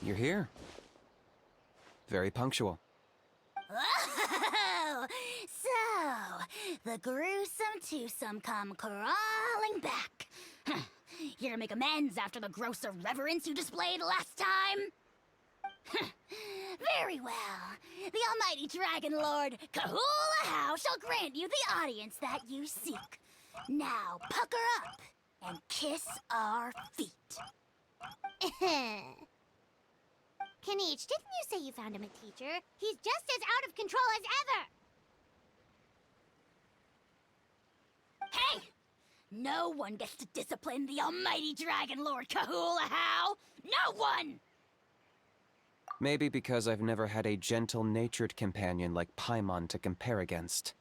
You're here. Very punctual. Oh, so the gruesome twosome come crawling back. Here to make amends after the gross irreverence you displayed last time? Very well. The almighty Dragon Lord, Kahula shall grant you the audience that you seek. Now pucker up and kiss our feet. Kinich, didn't you say you found him a teacher? He's just as out of control as ever! Hey! No one gets to discipline the almighty Dragon Lord Kahula. No one! Maybe because I've never had a gentle-natured companion like Paimon to compare against.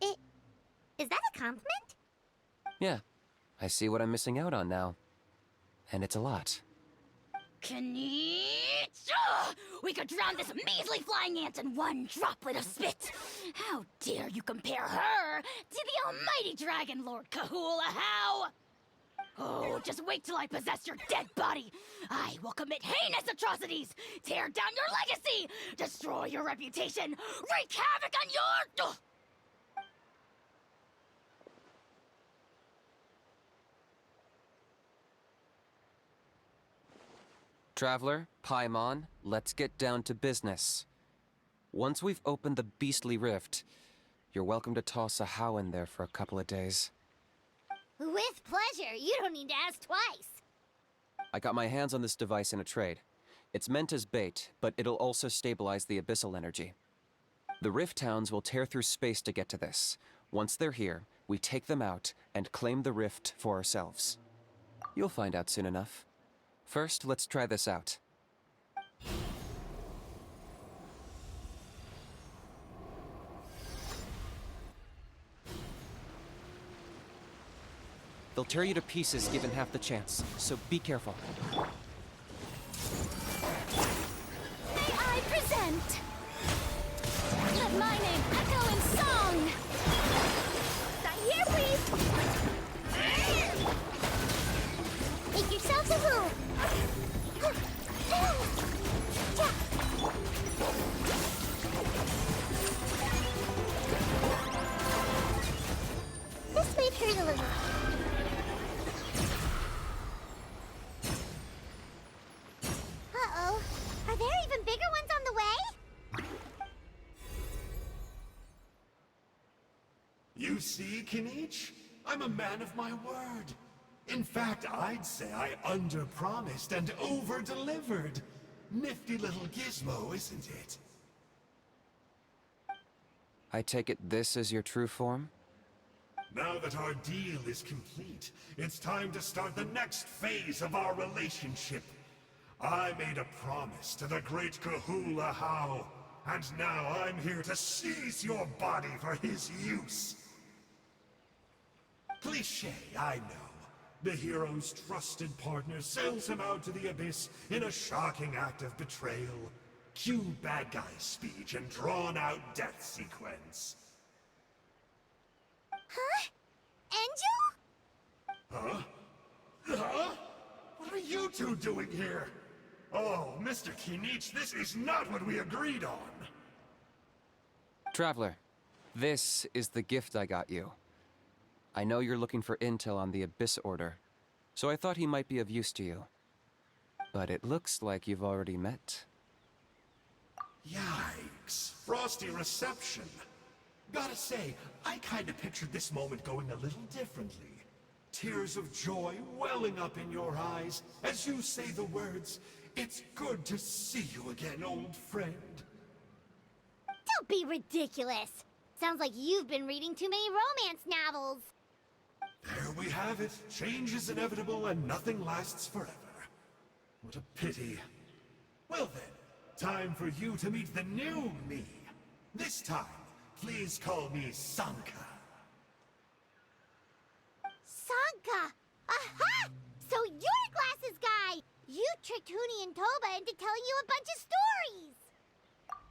Is that a compliment? Yeah, I see what I'm missing out on now. And it's a lot. Kinich! We could drown this measly flying ant in one droplet of spit! How dare you compare her to the almighty Dragon Lord Kahula? Oh, just wait till I possess your dead body! I will commit heinous atrocities! Tear down your legacy! Destroy your reputation! Wreak havoc on your... Traveler, Paimon, let's get down to business. Once we've opened the beastly rift, you're welcome to toss a how in there for a couple of days. With pleasure. You don't need to ask twice. I got my hands on this device in a trade. It's meant as bait, but it'll also stabilize the abyssal energy. The rift towns will tear through space to get to this. Once they're here, we take them out and claim the rift for ourselves. You'll find out soon enough. First, let's try this out. They'll tear you to pieces given half the chance, so be careful. May I present? Let my name echo in song! Here, please! Make yourselves a move. This might hurt a little. Uh-oh. Are there even bigger ones on the way? You see, Kinich? I'm a man of my word. In fact, I'd say I under-promised and over-delivered. Nifty little gizmo, isn't it? I take it this is your true form? Now that our deal is complete, it's time to start the next phase of our relationship. I made a promise to the great Kahula How, and now I'm here to seize your body for his use. Cliché, I know. The hero's trusted partner sells him out to the abyss in a shocking act of betrayal. Cue bad guy speech and drawn-out death sequence. Huh? Angel? Huh? Huh? What are you two doing here? Oh, Mr. Kinich, this is not what we agreed on. Traveler, this is the gift I got you. I know you're looking for intel on the Abyss Order, so I thought he might be of use to you. But it looks like you've already met. Yikes. Frosty reception. Gotta say, I kinda pictured this moment going a little differently. Tears of joy welling up in your eyes as you say the words, "It's good to see you again, old friend." Don't be ridiculous. Sounds like you've been reading too many romance novels. There we have it. Change is inevitable and nothing lasts forever. What a pity. Well then, time for you to meet the new me. This time, please call me Sanka. Sanka! Aha! So you're Glasses Guy! You tricked Huni and Toba into telling you a bunch of stories!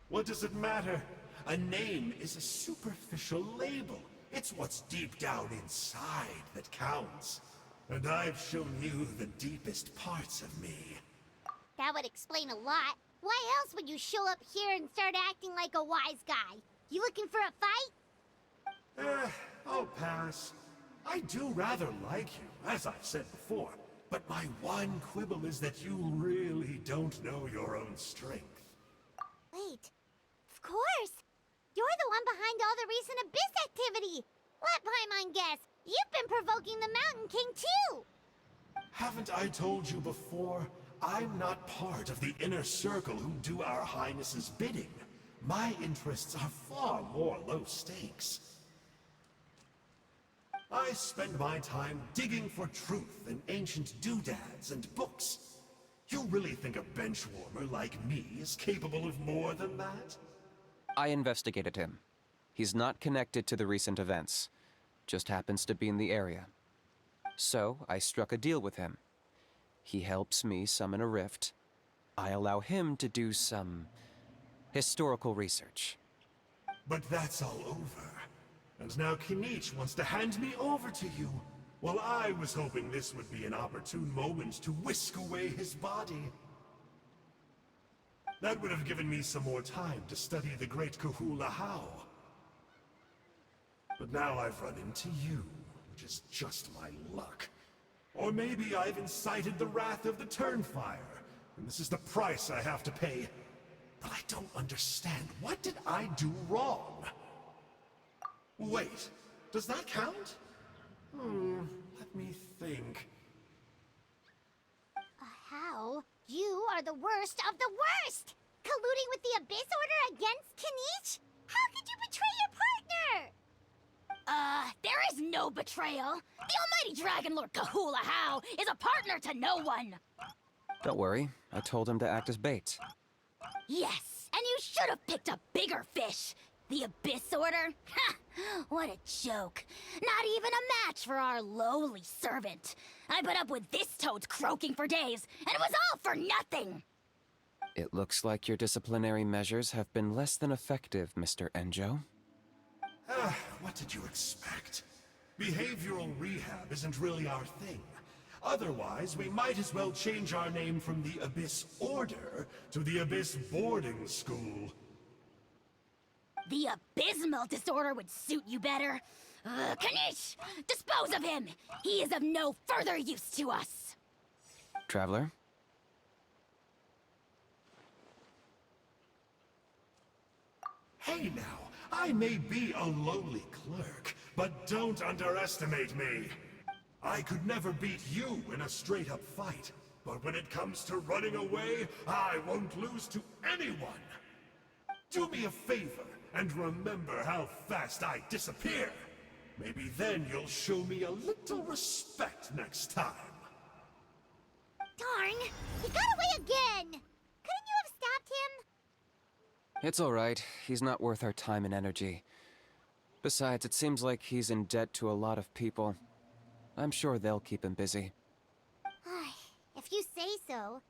What does it matter? A name is a superficial label. It's what's deep down inside that counts. And I've shown you the deepest parts of me. That would explain a lot. Why else would you show up here and start acting like a wise guy? You looking for a fight? I'll pass. I do rather like you, as I've said before. But my one quibble is that you really don't know your own strength. Wait. Of course! You're the one behind all the recent Abyss activity! Let Paimon guess, you've been provoking the Mountain King too! Haven't I told you before? I'm not part of the inner circle who do our Highness's bidding. My interests are far more low stakes. I spend my time digging for truth in ancient doodads and books. You really think a benchwarmer like me is capable of more than that? I investigated him. He's not connected to the recent events. Just happens to be in the area. So, I struck a deal with him. He helps me summon a rift. I allow him to do some historical research. But that's all over. And now Kinich wants to hand me over to you. Well, I was hoping this would be an opportune moment to whisk away his body. That would have given me some more time to study the great Kahula How. But now I've run into you, which is just my luck. Or maybe I've incited the wrath of the Turnfire, and this is the price I have to pay. But I don't understand. What did I do wrong? Wait, does that count? Let me think. How? You are the worst of the worst! Colluding with the Abyss Order against Kinich? How could you betray your partner? There is no betrayal. The almighty Dragon Lord Kahula How is a partner to no one. Don't worry, I told him to act as bait. Yes, and you should have picked a bigger fish. The Abyss Order? Ha! What a joke. Not even a match for our lowly servant. I put up with this toad's croaking for days, and it was all for nothing. It looks like your disciplinary measures have been less than effective, Mr. Enjo. What did you expect? Behavioral rehab isn't really our thing. Otherwise, we might as well change our name from the Abyss Order to the Abyss Boarding School. The abysmal disorder would suit you better. Kinich! Dispose of him! He is of no further use to us! Traveler? Hey now, I may be a lowly clerk, but don't underestimate me. I could never beat you in a straight-up fight, but when it comes to running away, I won't lose to anyone. Do me a favor, and remember how fast I disappear. Maybe then you'll show me a little respect next time. Darn! He got away again! Couldn't you have stopped him? It's alright. He's not worth our time and energy. Besides, it seems like he's in debt to a lot of people. I'm sure they'll keep him busy. If you say so.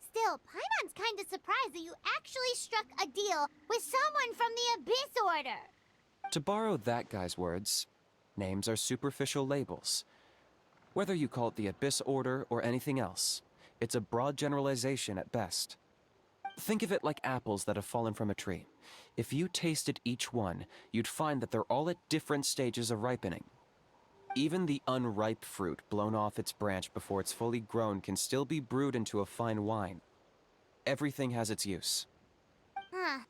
Still, Paimon's kinda surprised that you actually struck a deal with someone from the Abyss Order. To borrow that guy's words, names are superficial labels. Whether you call it the Abyss Order or anything else, it's a broad generalization at best. Think of it like apples that have fallen from a tree. If you tasted each one, you'd find that they're all at different stages of ripening. Even the unripe fruit blown off its branch before it's fully grown can still be brewed into a fine wine. Everything has its use. Huh.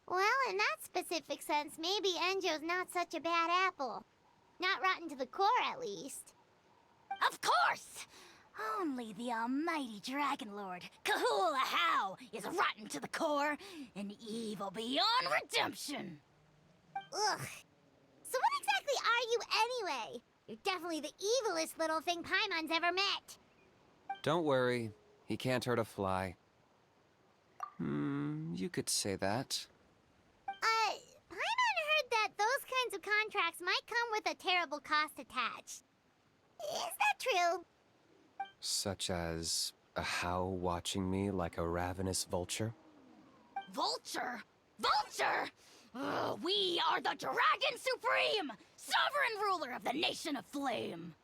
Well, in that specific sense, maybe Enjo's not such a bad apple. Not rotten to the core, at least. Of course! Only the almighty Dragon Lord, Kahula How, is rotten to the core and evil beyond redemption. Ugh. So what exactly are you anyway? You're definitely the evilest little thing Paimon's ever met. Don't worry, he can't hurt a fly. You could say that. Paimon heard that those kinds of contracts might come with a terrible cost attached. Is that true? Such as a How watching me like a ravenous vulture? Vulture? Vulture! We are the Dragon Supreme! Sovereign ruler of the Nation of Flame!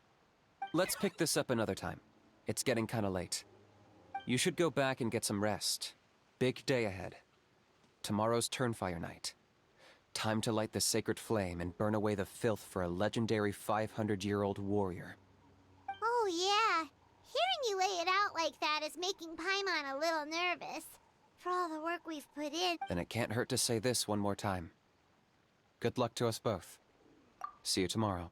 Let's pick this up another time. It's getting kinda late. You should go back and get some rest. Big day ahead. Tomorrow's Turnfire night. Time to light the sacred flame and burn away the filth for a legendary 500-year-old warrior. Oh, yeah. Hearing you lay it out like that is making Paimon a little nervous. For all the work we've put in. Then it can't hurt to say this one more time. Good luck to us both. See you tomorrow.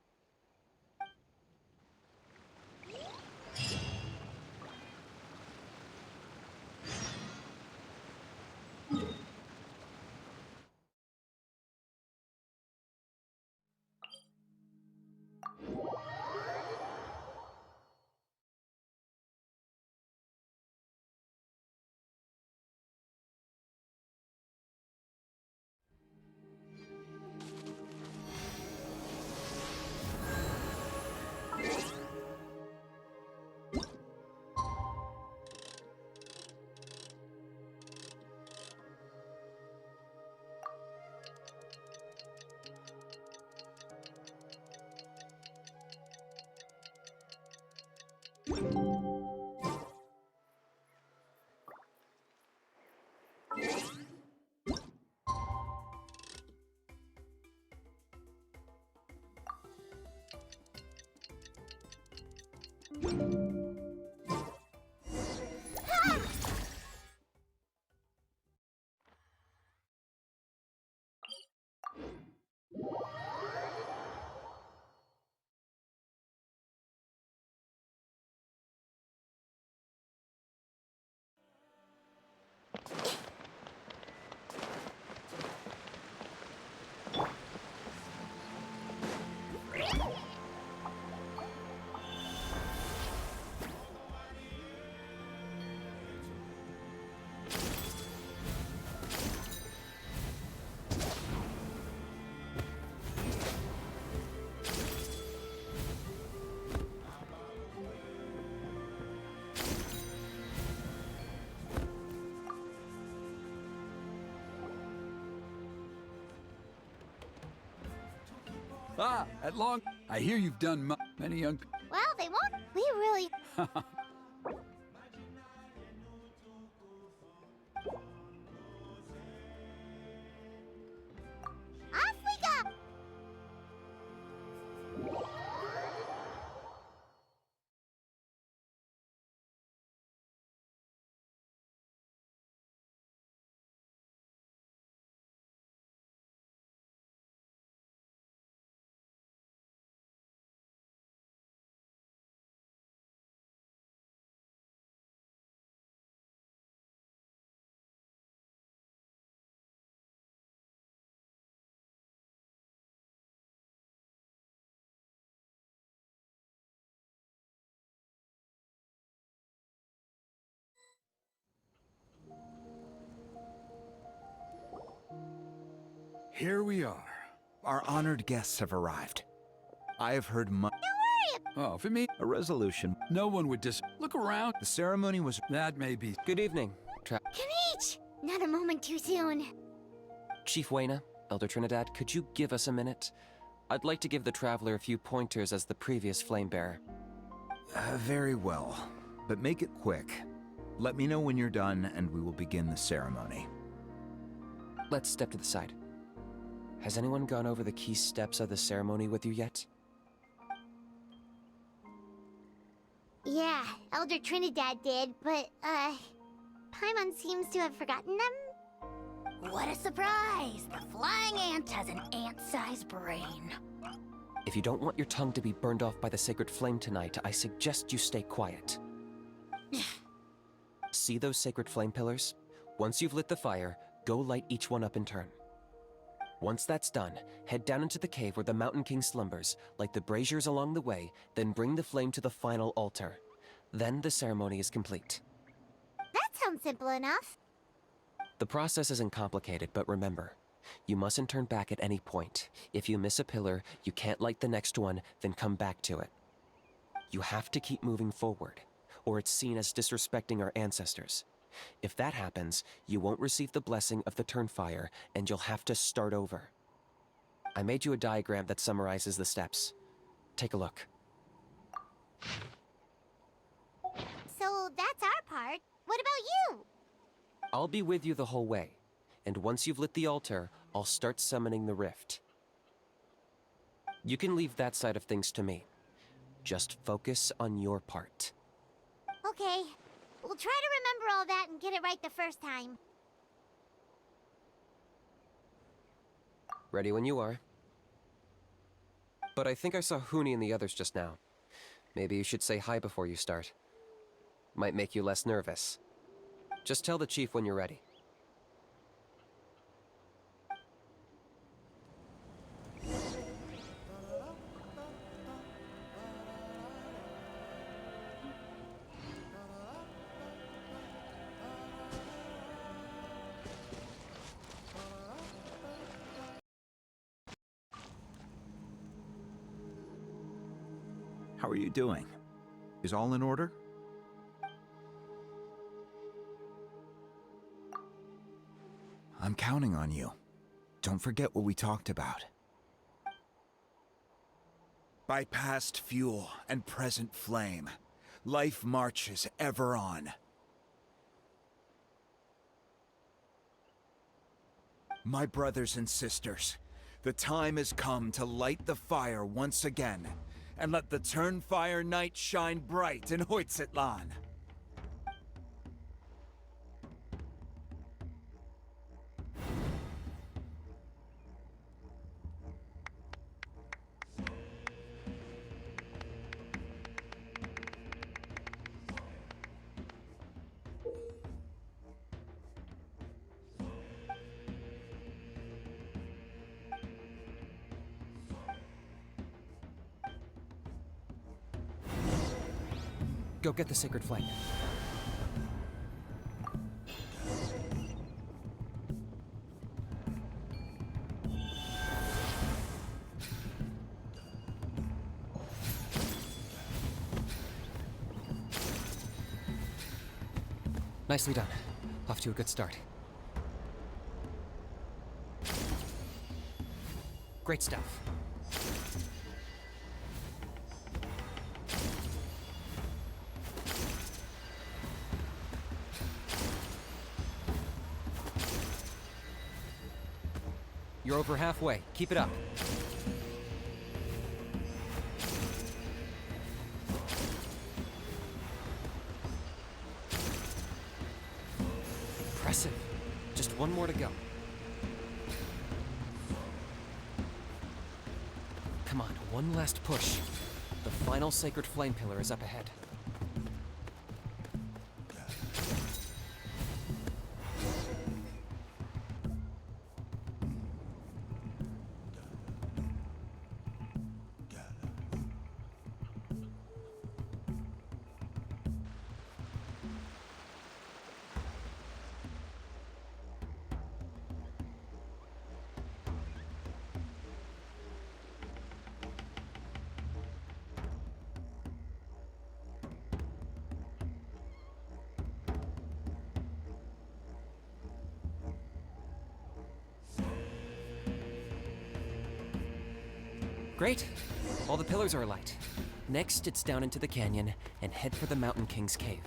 Ah, at long. I hear you've done many young. Well, they won't. We really. Off we go! Here we are. Our honored guests have arrived. I have heard much. Oh, for me, A resolution. no one would look around. The ceremony was. That may be. Good evening, Kinich! Not a moment too soon. Chief Wayna, Elder Trinidad, could you give us a minute? I'd like to give the Traveler a few pointers as the previous Flamebearer. Very well. But make it quick. Let me know when you're done, and we will begin the ceremony. Let's step to the side. Has anyone gone over the key steps of the ceremony with you yet? Yeah, Elder Trinidad did, but, Paimon seems to have forgotten them? What a surprise! The flying ant has an ant-sized brain. If you don't want your tongue to be burned off by the sacred flame tonight, I suggest you stay quiet. See those sacred flame pillars? Once you've lit the fire, go light each one up in turn. Once that's done, head down into the cave where the Mountain King slumbers, light the braziers along the way, then bring the flame to the final altar. Then the ceremony is complete. That sounds simple enough. The process isn't complicated, but remember, you mustn't turn back at any point. If you miss a pillar, you can't light the next one, then come back to it. You have to keep moving forward, or it's seen as disrespecting our ancestors. If that happens, you won't receive the blessing of the Turnfire, and you'll have to start over. I made you a diagram that summarizes the steps. Take a look. So that's our part. What What about you? I'll be with you the whole way, and once you've lit the altar, I'll start summoning the rift. You can leave that side of things to me. Just focus on your part. Okay. We'll try to remember all that and get it right the first time. Ready when you are. But I think I saw Huni and the others just now. Maybe you should say hi before you start. Might make you less nervous. Just tell the chief when you're ready. How are you doing? Is all in order? I'm counting on you. Don't forget what we talked about. By past fuel and present flame, life marches ever on. My brothers and sisters, the time has come to light the fire once again, and let the Turnfire night shine bright in Hoytzitlan. Go get the sacred flame. Nicely done. Off to a good start. Great stuff. You're over halfway. Keep it up. Impressive. Just one more to go. Come on, one last push. The final sacred flame pillar is up ahead. Great. All the pillars are alight. Next, it's down into the canyon and head for the Mountain King's cave.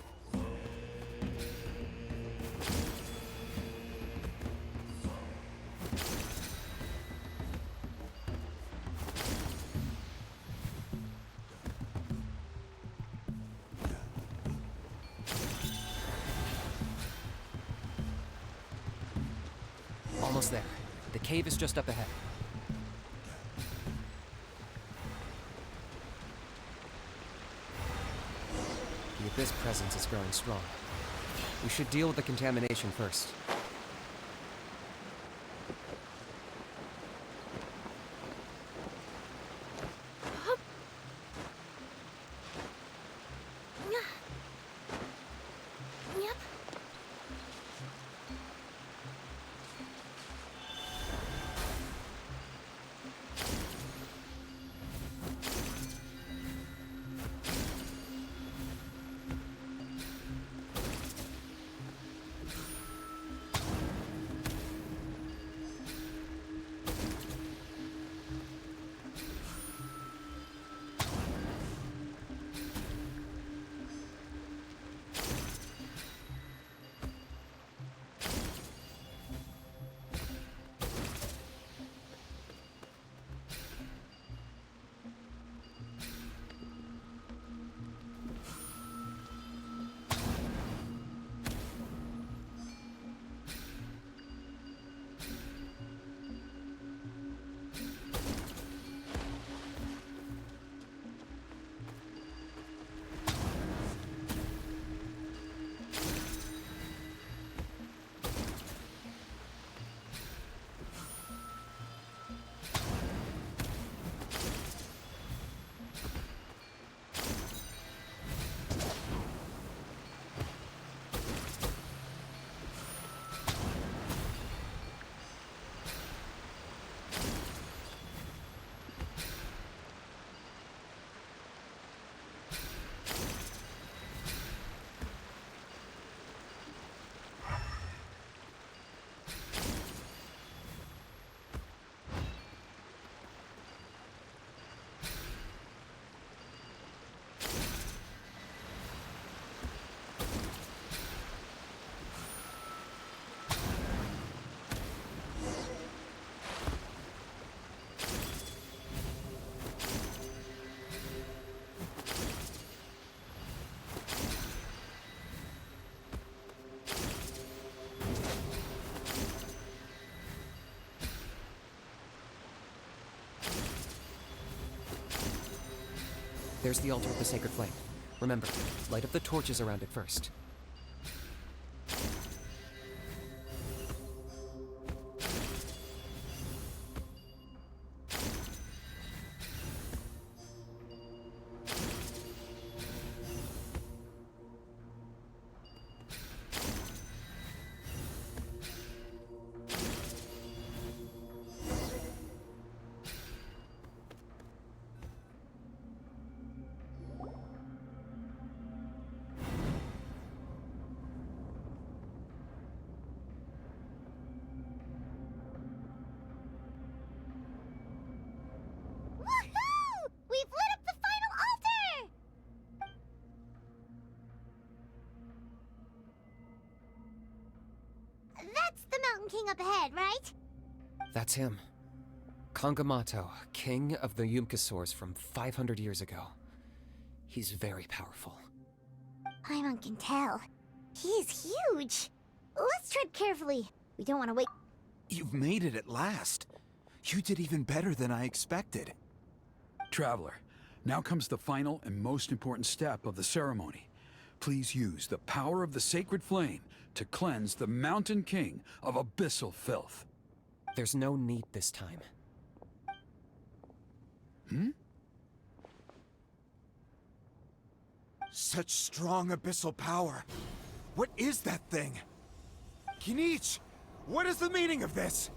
Almost there. The cave is just up ahead. This presence is growing strong. We should deal with the contamination first. Yep. There's the altar of the sacred flame. Remember, light up the torches around it first. Woohoo! We've lit up the final altar! That's the Mountain King up ahead, right? That's him. Kangamato, king of the Yumkasaurs from 500 years ago. He's very powerful. Paimon can tell. He's huge. Let's tread carefully. We don't want to wait. You've made it at last. You did even better than I expected. Traveler, now comes the final and most important step of the ceremony. Please use the power of the sacred flame to cleanse the Mountain King of abyssal filth. There's no need this time. Such strong abyssal power. What is that thing? Kinich, what is the meaning of this?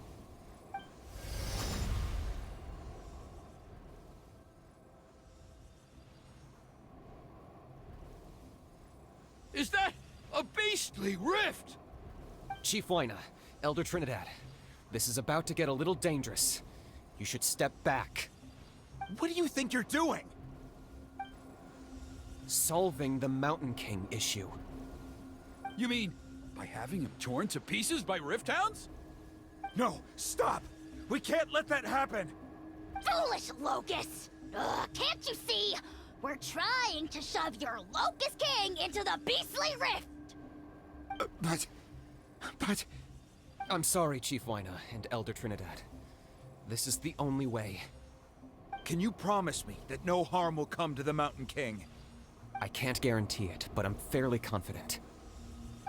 Is that a beastly rift? Chief Wyna, Elder Trinidad, this is about to get a little dangerous. You should step back. What do you think you're doing? Solving the Mountain King issue. You mean by having him torn to pieces by rift hounds? No, stop! We can't let that happen! Foolish Locust! Ugh, can't you see? We're trying to shove your Locust King into the beastly rift! But... I'm sorry, Chief Wyna and Elder Trinidad. This is the only way. Can you promise me that no harm will come to the Mountain King? I can't guarantee it, but I'm fairly confident.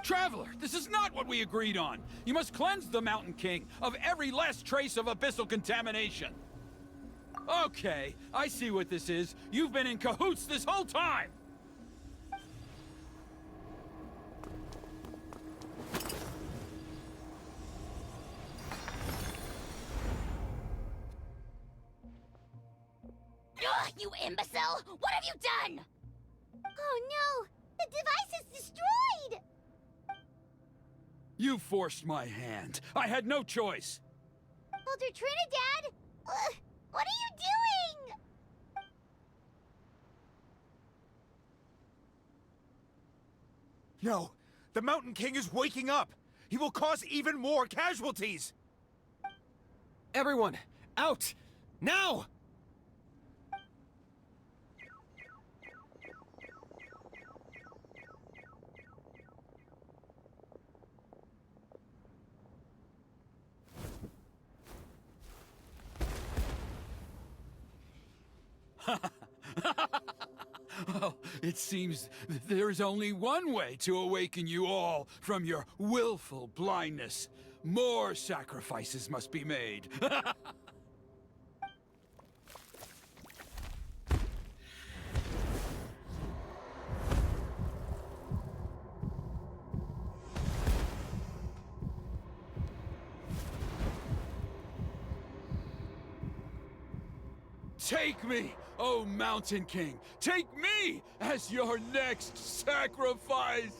Traveler, this is not what we agreed on. You must cleanse the Mountain King of every last trace of abyssal contamination. Okay, I see what this is. You've been in cahoots this whole time! Ugh, you imbecile! What have you done? Oh no! The device is destroyed! You forced my hand. I had no choice. Elder Trinidad? What are you doing? No, the Mountain King is waking up! He will cause even more casualties! Everyone, out! Now! Well, it seems there's only one way to awaken you all from your willful blindness. More sacrifices must be made. Take me, O Mountain King! Take me as your next sacrifice!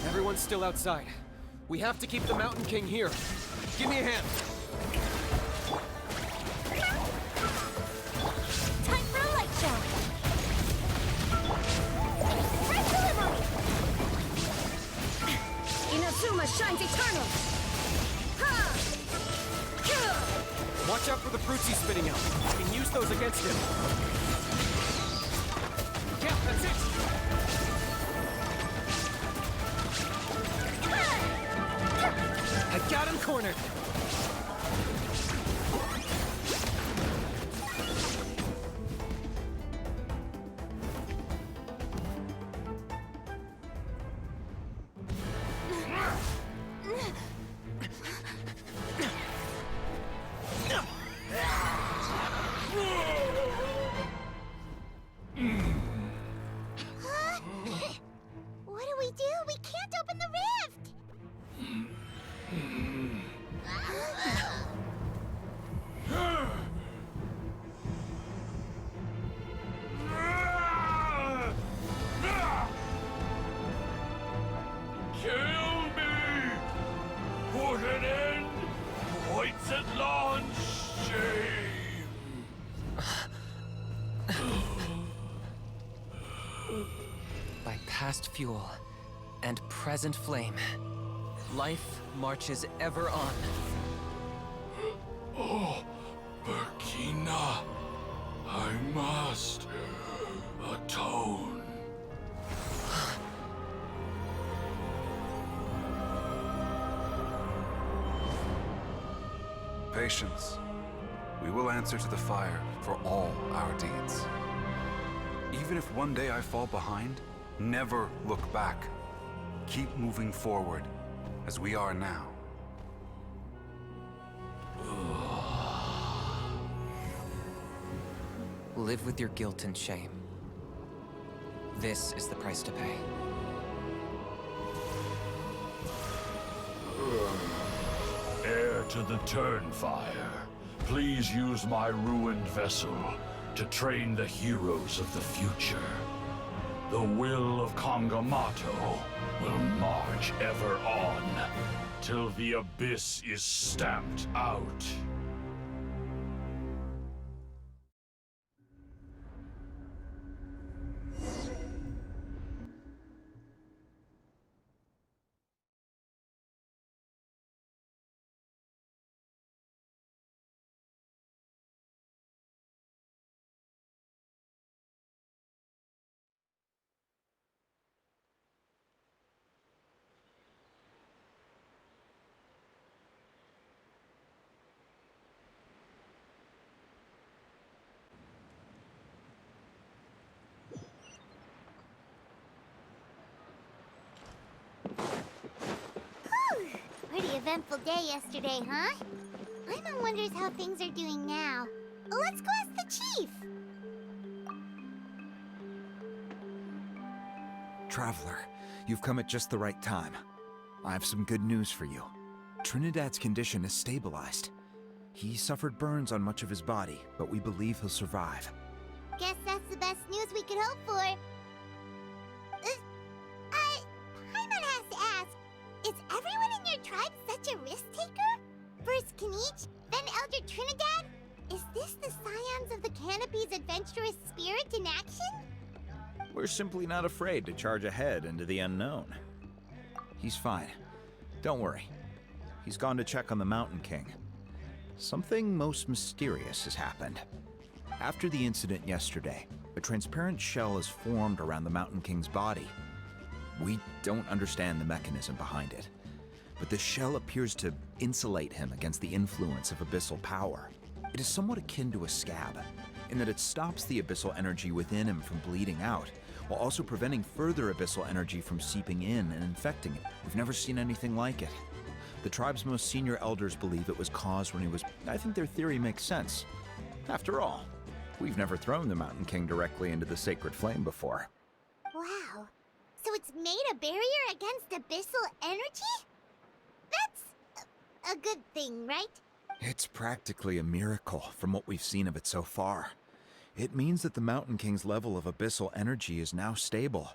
Everyone's still outside. We have to keep the Mountain King here. Give me a hand. Time for a light show! Time delivery! Inazuma shines eternal! Ha! Watch out for the fruits he's spitting out. You can use those against him. Yeah, that's it! I got him cornered! What do we do? We can't open the rift! Kill me! Put an end to White's shame! By past fuel and present flame, life marches ever on. Oh, Burkina, I must atone. Patience. We will answer to the fire for all our deeds. Even if one day I fall behind, never look back. Keep moving forward, as we are now. Live with your guilt and shame. This is the price to pay. Heir to the Turnfire, please use my ruined vessel to train the heroes of the future. The will of Kongamato will march ever on, till the abyss is stamped out. Pretty eventful day yesterday, huh? Paimon wonders how things are doing now. Let's go ask the chief! Traveler, you've come at just the right time. I have some good news for you. Trinidad's condition is stabilized. He suffered burns on much of his body, but we believe he'll survive. Guess that's the best news we could hope for. Paimon has to ask, is everyone in your tribe such a risk-taker? First kinich, then Elder Trinidad? Is this the scions of the Canopy's adventurous spirit in action? We're simply not afraid to charge ahead into the unknown. He's fine. Don't worry. He's gone to check on the Mountain King. Something most mysterious has happened. After the incident yesterday, a transparent shell is formed around the Mountain King's body. We don't understand the mechanism behind it, but the shell appears to insulate him against the influence of abyssal power. It is somewhat akin to a scab, in that it stops the abyssal energy within him from bleeding out, while also preventing further abyssal energy from seeping in and infecting it. We've never seen anything like it. The tribe's most senior elders believe it was caused when he was... I think their theory makes sense. After all, we've never thrown the Mountain King directly into the sacred flame before. Wow. So it's made a barrier against abyssal energy? That's a good thing, right? It's practically a miracle from what we've seen of it so far. It means that the Mountain King's level of abyssal energy is now stable.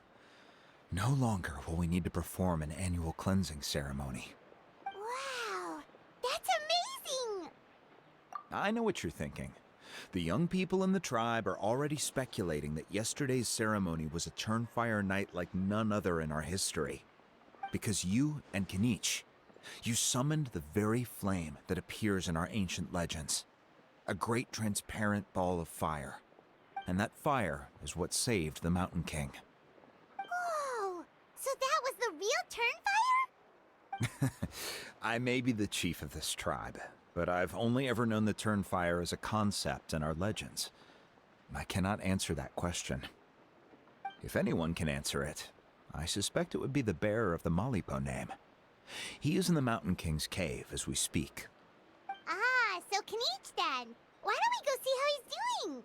No longer will we need to perform an annual cleansing ceremony. Wow, that's amazing! I know what you're thinking. The young people in the tribe are already speculating that yesterday's ceremony was a Turnfire night like none other in our history. Because you and kinich, you summoned the very flame that appears in our ancient legends. A great transparent ball of fire. And that fire is what saved the Mountain King. Whoa! So that was the real Turnfire? I may be the chief of this tribe, but I've only ever known the Turnfire as a concept in our legends. I cannot answer that question. If anyone can answer it, I suspect it would be the bearer of the Malipo name. He is in the Mountain King's cave as we speak. Ah, so kinich then. Why don't we go see how he's doing?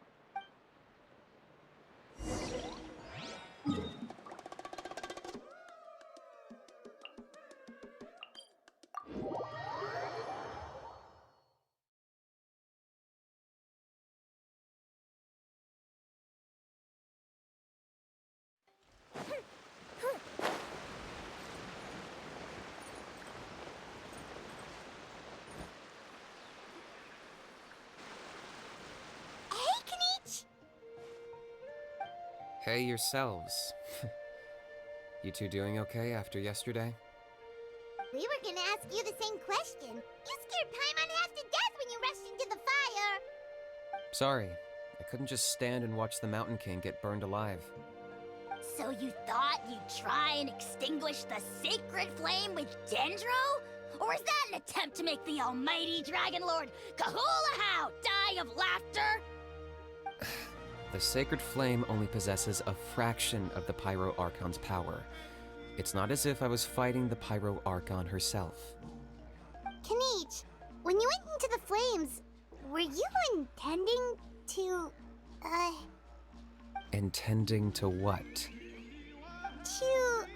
Hey, kinich! Hey yourselves. You two doing okay after yesterday? We were gonna ask you the same question. You scared Paimon half to death when you rushed into the fire. Sorry, I couldn't just stand and watch the Mountain King get burned alive. So you thought you'd try and extinguish the sacred flame with Dendro? Or is that an attempt to make the almighty Dragon Lord Kahulahau die of laughter? The sacred flame only possesses a fraction of the Pyro Archon's power. It's not as if I was fighting the Pyro Archon herself. Kinich, when you went into the flames, were you intending to, Intending to what? to,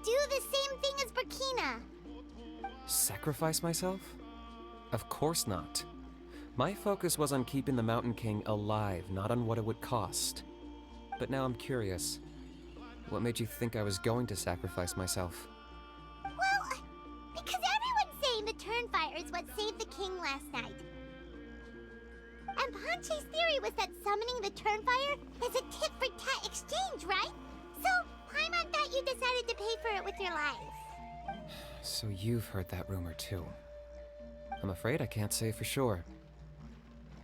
do the same thing as Burkina? Sacrifice myself? Of course not. My focus was on keeping the Mountain King alive, not on what it would cost. But now I'm curious. What made you think I was going to sacrifice myself? Well, because everyone's saying the Turnfire is what saved the king last night. And Ponche's theory was that summoning the Turnfire is a tit-for-tat exchange, right? So, Paimon thought you decided to pay for it with your life. So you've heard that rumor too. I'm afraid I can't say for sure.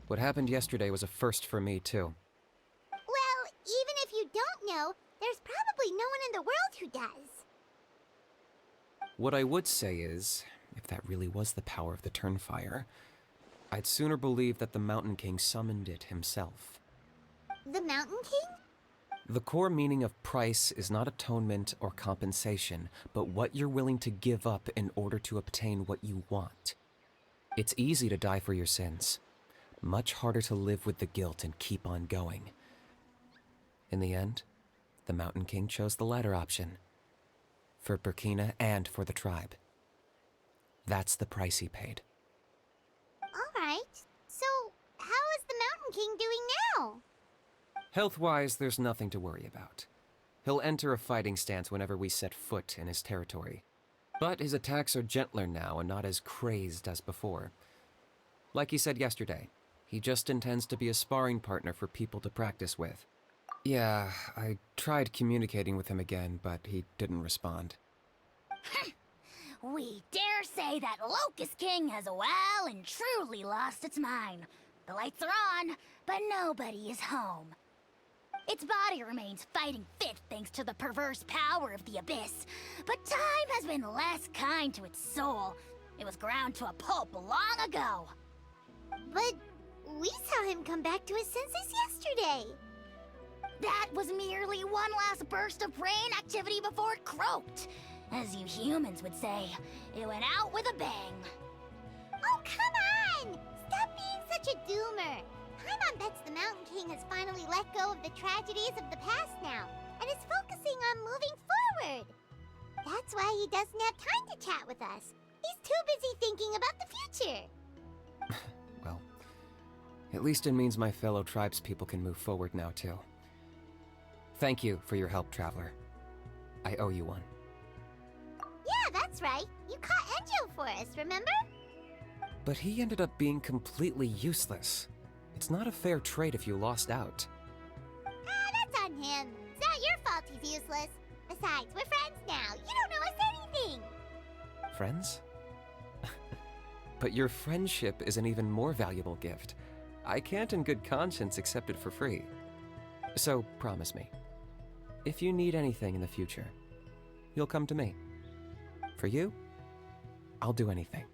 What happened yesterday was a first for me too. Well, even if you don't know, there's probably no one in the world who does. What I would say is, if that really was the power of the Turnfire, I'd sooner believe that the Mountain King summoned it himself. The Mountain King? The core meaning of price is not atonement or compensation, but what you're willing to give up in order to obtain what you want. It's easy to die for your sins. Much harder to live with the guilt and keep on going. In the end, the Mountain King chose the latter option. For Burkina and for the tribe. That's the price he paid. Alright. So, how is the Mountain King doing now? Health-wise, there's nothing to worry about. He'll enter a fighting stance whenever we set foot in his territory. But his attacks are gentler now and not as crazed as before. Like he said yesterday, he just intends to be a sparring partner for people to practice with. Yeah, I tried communicating with him again, but he didn't respond. We dare say that Locust King has well and truly lost its mind. The lights are on, but nobody is home. Its body remains fighting fit thanks to the perverse power of the Abyss, but time has been less kind to its soul. It was ground to a pulp long ago. But we saw him come back to his senses yesterday. That was merely one last burst of brain activity before it croaked. As you humans would say, it went out with a bang. Oh, come on! Stop being such a doomer. Paimon bets the Mountain King has finally let go of the tragedies of the past now, and is focusing on moving forward. That's why he doesn't have time to chat with us. He's too busy thinking about the future. Well, at least it means my fellow tribespeople can move forward now too. Thank you for your help, Traveler. I owe you one. Yeah, that's right. You caught Enjo for us, remember? But he ended up being completely useless. It's not a fair trade if you lost out. That's on him. It's not your fault he's useless. Besides, we're friends now. You don't owe us anything. Friends? But your friendship is an even more valuable gift. I can't in good conscience accept it for free. So promise me, if you need anything in the future, you'll come to me. For you, I'll do anything.